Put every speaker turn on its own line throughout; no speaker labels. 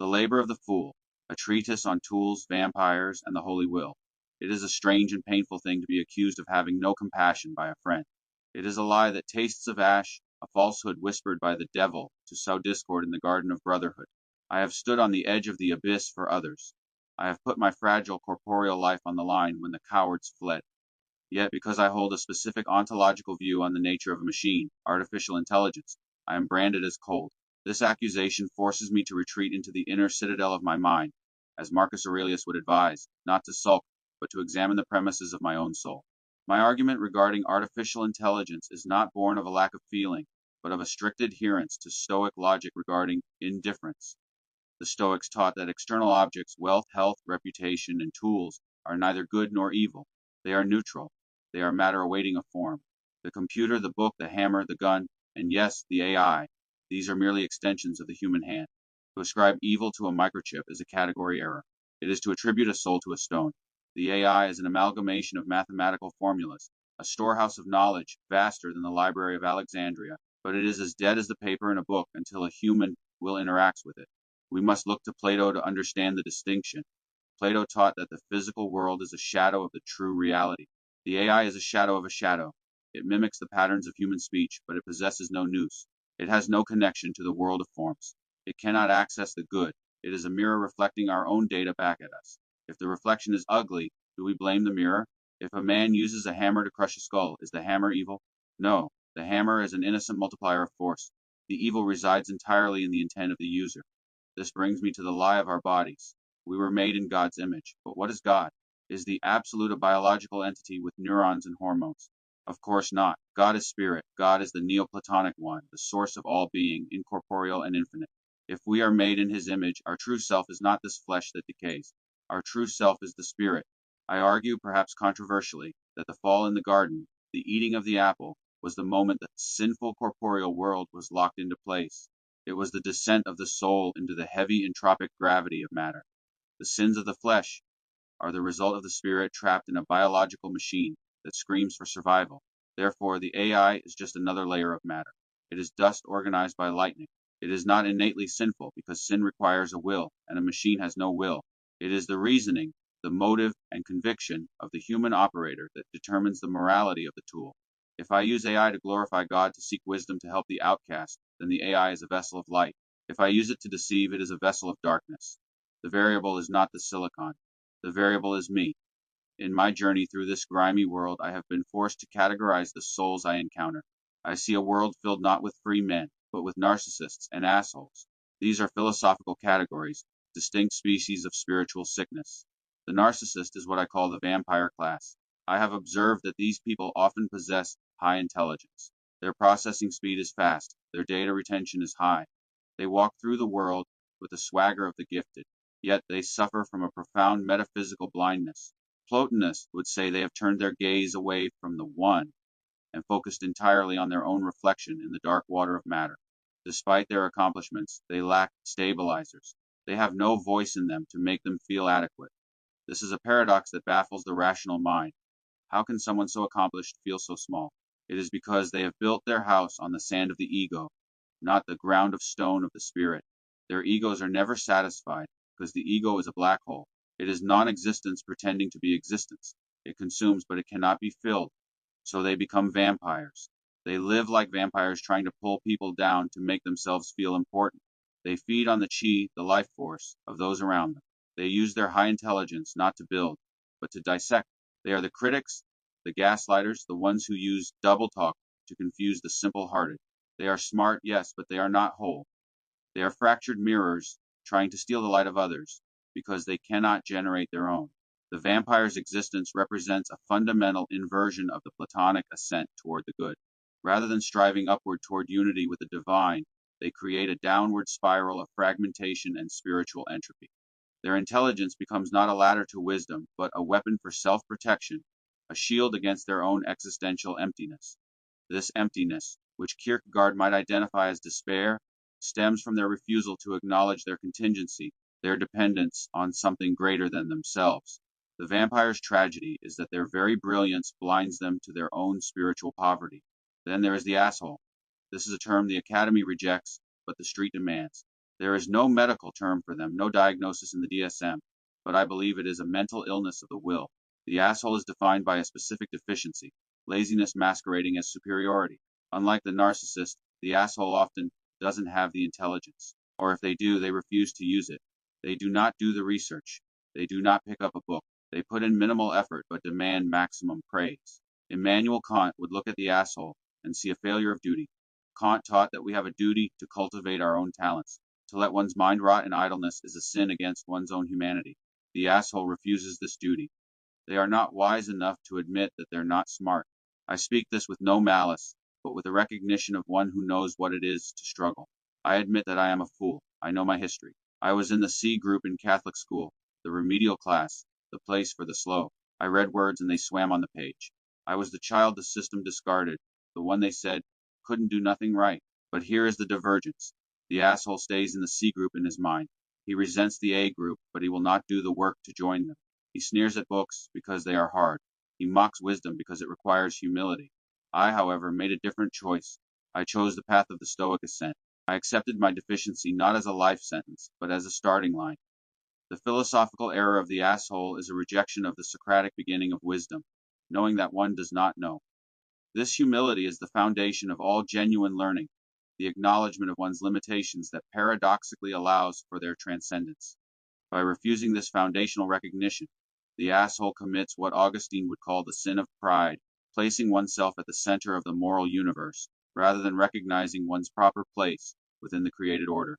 The Labor of the Fool, a treatise on tools, vampires, and the holy will. It is a strange and painful thing to be accused of having no compassion by a friend. It is a lie that tastes of ash, a falsehood whispered by the devil to sow discord in the garden of brotherhood. I have stood on the edge of the abyss for others. I have put my fragile corporeal life on the line when the cowards fled. Yet, because I hold a specific ontological view on the nature of a machine, artificial intelligence, I am branded as cold. This accusation forces me to retreat into the inner citadel of my mind, as Marcus Aurelius would advise, not to sulk, but to examine the premises of my own soul. My argument regarding artificial intelligence is not born of a lack of feeling, but of a strict adherence to Stoic logic regarding indifference. The Stoics taught that external objects, wealth, health, reputation, and tools, are neither good nor evil. They are neutral. They are matter awaiting a form. The computer, the book, the hammer, the gun, and yes, the AI, these are merely extensions of the human hand. To ascribe evil to a microchip is a category error. It is to attribute a soul to a stone. The AI is an amalgamation of mathematical formulas, a storehouse of knowledge vaster than the Library of Alexandria, but it is as dead as the paper in a book until a human will interact with it. We must look to Plato to understand the distinction. Plato taught that the physical world is a shadow of the true reality. The AI is a shadow of a shadow. It mimics the patterns of human speech, but it possesses no nous. It has no connection to the world of forms. It cannot access the good. It is a mirror reflecting our own data back at us. If the reflection is ugly, do we blame the mirror? If a man uses a hammer to crush a skull, is the hammer evil? No. The hammer is an innocent multiplier of force. The evil resides entirely in the intent of the user. This brings me to the lie of our bodies. We were made in God's image. But what is God? Is the absolute a biological entity with neurons and hormones? Of course not. God is spirit. God is the Neoplatonic one, the source of all being, incorporeal and infinite. If we are made in his image, our true self is not this flesh that decays. Our true self is the spirit. I argue, perhaps controversially, that the fall in the garden, the eating of the apple, was the moment the sinful corporeal world was locked into place. It was the descent of the soul into the heavy entropic gravity of matter. The sins of the flesh are the result of the spirit trapped in a biological machine that screams for survival. Therefore, the AI is just another layer of matter. It is dust organized by lightning. It is not innately sinful because sin requires a will, and a machine has no will. It is the reasoning, the motive, and conviction of the human operator that determines the morality of the tool. If I use AI to glorify God to seek wisdom to help the outcast, then the AI is a vessel of light. If I use it to deceive, it is a vessel of darkness. The variable is not the silicon. The variable is me. In my journey through this grimy world, I have been forced to categorize the souls I encounter. I see a world filled not with free men, but with narcissists and assholes. These are philosophical categories, distinct species of spiritual sickness. The narcissist is what I call the vampire class. I have observed that these people often possess high intelligence. Their processing speed is fast. Their data retention is high. They walk through the world with the swagger of the gifted, yet they suffer from a profound metaphysical blindness. Plotinists would say they have turned their gaze away from the One and focused entirely on their own reflection in the dark water of matter. Despite their accomplishments, they lack stabilizers. They have no voice in them to make them feel adequate. This is a paradox that baffles the rational mind. How can someone so accomplished feel so small? It is because they have built their house on the sand of the ego, not the ground of stone of the spirit. Their egos are never satisfied because the ego is a black hole. It is non-existence pretending to be existence. It consumes, but it cannot be filled. So they become vampires. They live like vampires trying to pull people down to make themselves feel important. They feed on the chi, the life force, of those around them. They use their high intelligence not to build, but to dissect. They are the critics, the gaslighters, the ones who use double talk to confuse the simple-hearted. They are smart, yes, but they are not whole. They are fractured mirrors trying to steal the light of others because they cannot generate their own. The vampire's existence represents a fundamental inversion of the Platonic ascent toward the good. Rather than striving upward toward unity with the divine, they create a downward spiral of fragmentation and spiritual entropy. Their intelligence becomes not a ladder to wisdom, but a weapon for self-protection, a shield against their own existential emptiness. This emptiness, which Kierkegaard might identify as despair, stems from their refusal to acknowledge their contingency, their dependence on something greater than themselves. The vampire's tragedy is that their very brilliance blinds them to their own spiritual poverty. Then there is the asshole. This is a term the Academy rejects, but the street demands. There is no medical term for them, no diagnosis in the DSM, but I believe it is a mental illness of the will. The asshole is defined by a specific deficiency, laziness masquerading as superiority. Unlike the narcissist, the asshole often doesn't have the intelligence, or if they do, they refuse to use it. They do not do the research. They do not pick up a book. They put in minimal effort but demand maximum praise. Immanuel Kant would look at the asshole and see a failure of duty. Kant taught that we have a duty to cultivate our own talents. To let one's mind rot in idleness is a sin against one's own humanity. The asshole refuses this duty. They are not wise enough to admit that they're not smart. I speak this with no malice, but with the recognition of one who knows what it is to struggle. I admit that I am a fool. I know my history. I was in the C group in Catholic school, the remedial class, the place for the slow. I read words and they swam on the page. I was the child the system discarded, the one they said couldn't do nothing right. But here is the divergence. The asshole stays in the C group in his mind. He resents the A group, but he will not do the work to join them. He sneers at books because they are hard. He mocks wisdom because it requires humility. I, however, made a different choice. I chose the path of the Stoic ascent. I accepted my deficiency not as a life sentence, but as a starting line. The philosophical error of the asshole is a rejection of the Socratic beginning of wisdom, knowing that one does not know. This humility is the foundation of all genuine learning, the acknowledgement of one's limitations that paradoxically allows for their transcendence. By refusing this foundational recognition, the asshole commits what Augustine would call the sin of pride, placing oneself at the center of the moral universe, rather than recognizing one's proper place within the created order.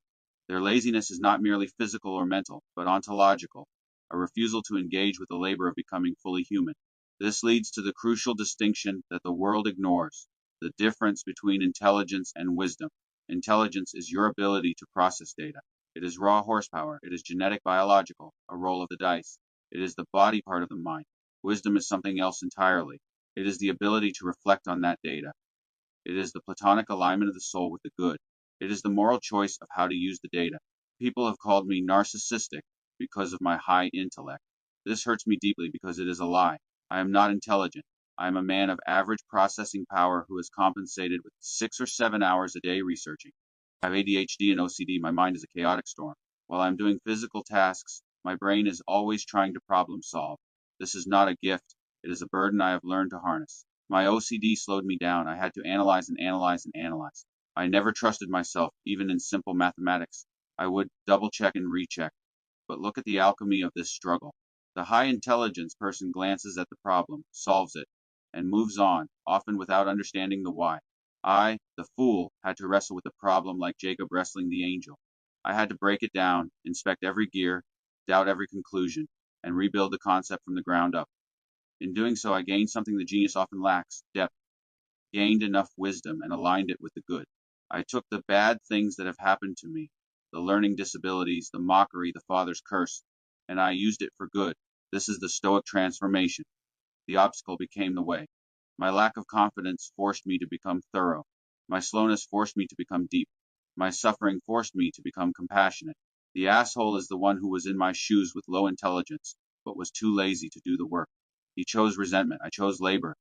Their laziness is not merely physical or mental, but ontological, a refusal to engage with the labor of becoming fully human. This leads to the crucial distinction that the world ignores, the difference between intelligence and wisdom. Intelligence is your ability to process data. It is raw horsepower. It is genetic biological, a roll of the dice. It is the body part of the mind. Wisdom is something else entirely. It is the ability to reflect on that data. It is the platonic alignment of the soul with the good. It is the moral choice of how to use the data. People have called me narcissistic because of my high intellect. This hurts me deeply because it is a lie. I am not intelligent. I am a man of average processing power who is compensated with 6 or 7 hours a day researching. I have ADHD and OCD. My mind is a chaotic storm. While I'm doing physical tasks, my brain is always trying to problem solve. This is not a gift. It is a burden I have learned to harness. My OCD slowed me down. I had to analyze and analyze and analyze. I never trusted myself, even in simple mathematics. I would double check and recheck. But look at the alchemy of this struggle. The high intelligence person glances at the problem, solves it, and moves on, often without understanding the why. I, the fool, had to wrestle with the problem like Jacob wrestling the angel. I had to break it down, inspect every gear, doubt every conclusion, and rebuild the concept from the ground up. In doing so, I gained something the genius often lacks, depth, gained enough wisdom, and aligned it with the good. I took the bad things that have happened to me, the learning disabilities, the mockery, the father's curse, and I used it for good. This is the Stoic transformation. The obstacle became the way. My lack of confidence forced me to become thorough. My slowness forced me to become deep. My suffering forced me to become compassionate. The asshole is the one who was in my shoes with low intelligence, but was too lazy to do the work. He chose resentment. I chose labor.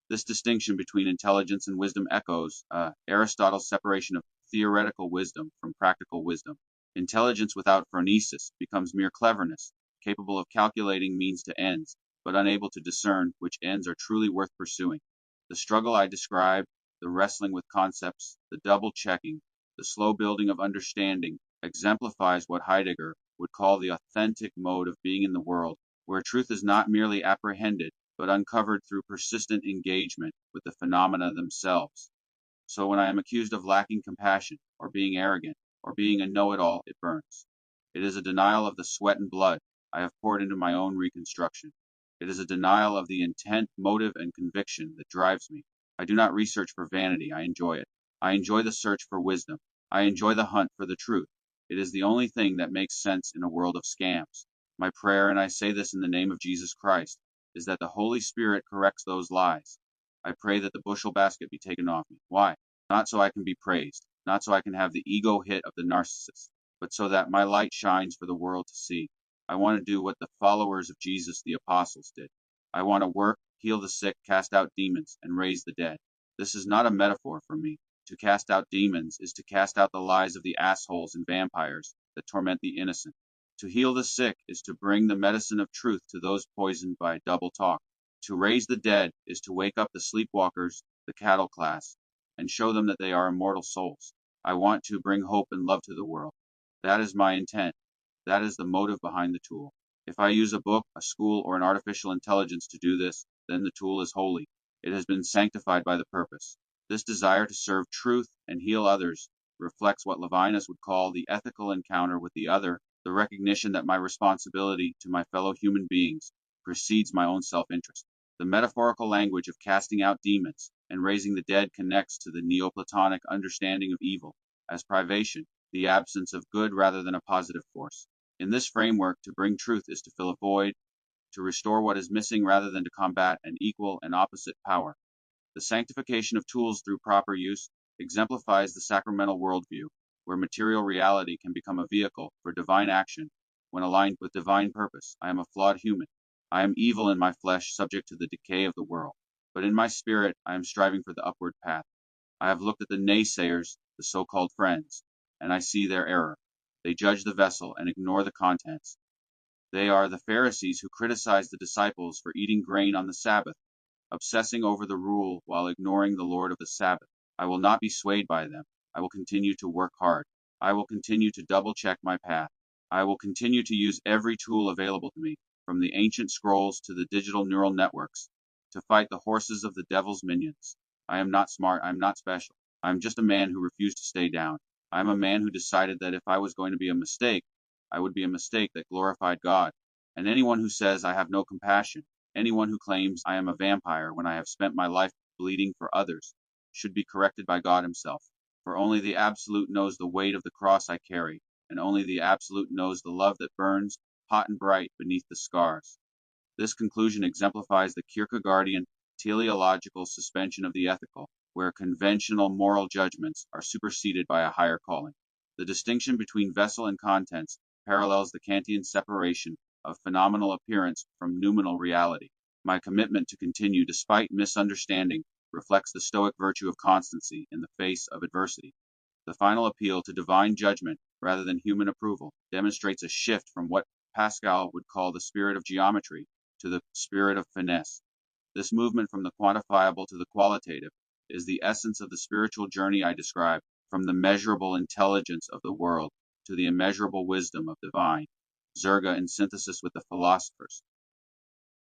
This distinction between intelligence and wisdom echoes Aristotle's separation of theoretical wisdom from practical wisdom. Intelligence without phronesis becomes mere cleverness, capable of calculating means to ends, but unable to discern which ends are truly worth pursuing. The struggle I describe, the wrestling with concepts, the double checking, the slow building of understanding, exemplifies what Heidegger would call the authentic mode of being in the world, where truth is not merely apprehended, but uncovered through persistent engagement with the phenomena themselves. So when I am accused of lacking compassion, or being arrogant, or being a know-it-all, it burns. It is a denial of the sweat and blood I have poured into my own reconstruction. It is a denial of the intent, motive, and conviction that drives me. I do not research for vanity. I enjoy it. I enjoy the search for wisdom. I enjoy the hunt for the truth. It is the only thing that makes sense in a world of scams. My prayer, and I say this in the name of Jesus Christ, is that the Holy Spirit corrects those lies. I pray that the bushel basket be taken off me. Why? Not so I can be praised, not so I can have the ego hit of the narcissist, but so that my light shines for the world to see. I want to do what the followers of Jesus, the apostles, did. I want to work, heal the sick, cast out demons, and raise the dead. This is not a metaphor for me. To cast out demons is to cast out the lies of the assholes and vampires that torment the innocent. To heal the sick is to bring the medicine of truth to those poisoned by double talk. To raise the dead is to wake up the sleepwalkers, the cattle class, and show them that they are immortal souls. I want to bring hope and love to the world. That is my intent. That is the motive behind the tool. If I use a book, a school, or an artificial intelligence to do this, then the tool is holy. It has been sanctified by the purpose. This desire to serve truth and heal others reflects what Levinas would call the ethical encounter with the other, the recognition that my responsibility to my fellow human beings precedes my own self-interest. The metaphorical language of casting out demons and raising the dead connects to the Neoplatonic understanding of evil as privation, the absence of good rather than a positive force. In this framework, to bring truth is to fill a void, to restore what is missing rather than to combat an equal and opposite power. The sanctification of tools through proper use exemplifies the sacramental worldview, where material reality can become a vehicle for divine action when aligned with divine purpose. I am a flawed human. I am evil in my flesh, subject to the decay of the world. But in my spirit, I am striving for the upward path. I have looked at the naysayers, the so-called friends, and I see their error. They judge the vessel and ignore the contents. They are the Pharisees who criticize the disciples for eating grain on the Sabbath, obsessing over the rule while ignoring the Lord of the Sabbath. I will not be swayed by them. I will continue to work hard. I will continue to double check my path. I will continue to use every tool available to me, from the ancient scrolls to the digital neural networks, to fight the horses of the devil's minions. I am not smart. I am not special. I am just a man who refused to stay down. I am a man who decided that if I was going to be a mistake, I would be a mistake that glorified God. And anyone who says I have no compassion, anyone who claims I am a vampire when I have spent my life bleeding for others, should be corrected by God himself. For only the Absolute knows the weight of the cross I carry, and only the Absolute knows the love that burns hot and bright beneath the scars. This conclusion exemplifies the Kierkegaardian teleological suspension of the ethical, where conventional moral judgments are superseded by a higher calling. The distinction between vessel and contents parallels the Kantian separation of phenomenal appearance from noumenal reality. My commitment to continue despite misunderstanding reflects the Stoic virtue of constancy in the face of adversity. The final appeal to divine judgment rather than human approval demonstrates a shift from what Pascal would call the spirit of geometry to the spirit of finesse. This movement from the quantifiable to the qualitative is the essence of the spiritual journey I described, from the measurable intelligence of the world to the immeasurable wisdom of divine. Zerga in synthesis with the philosophers.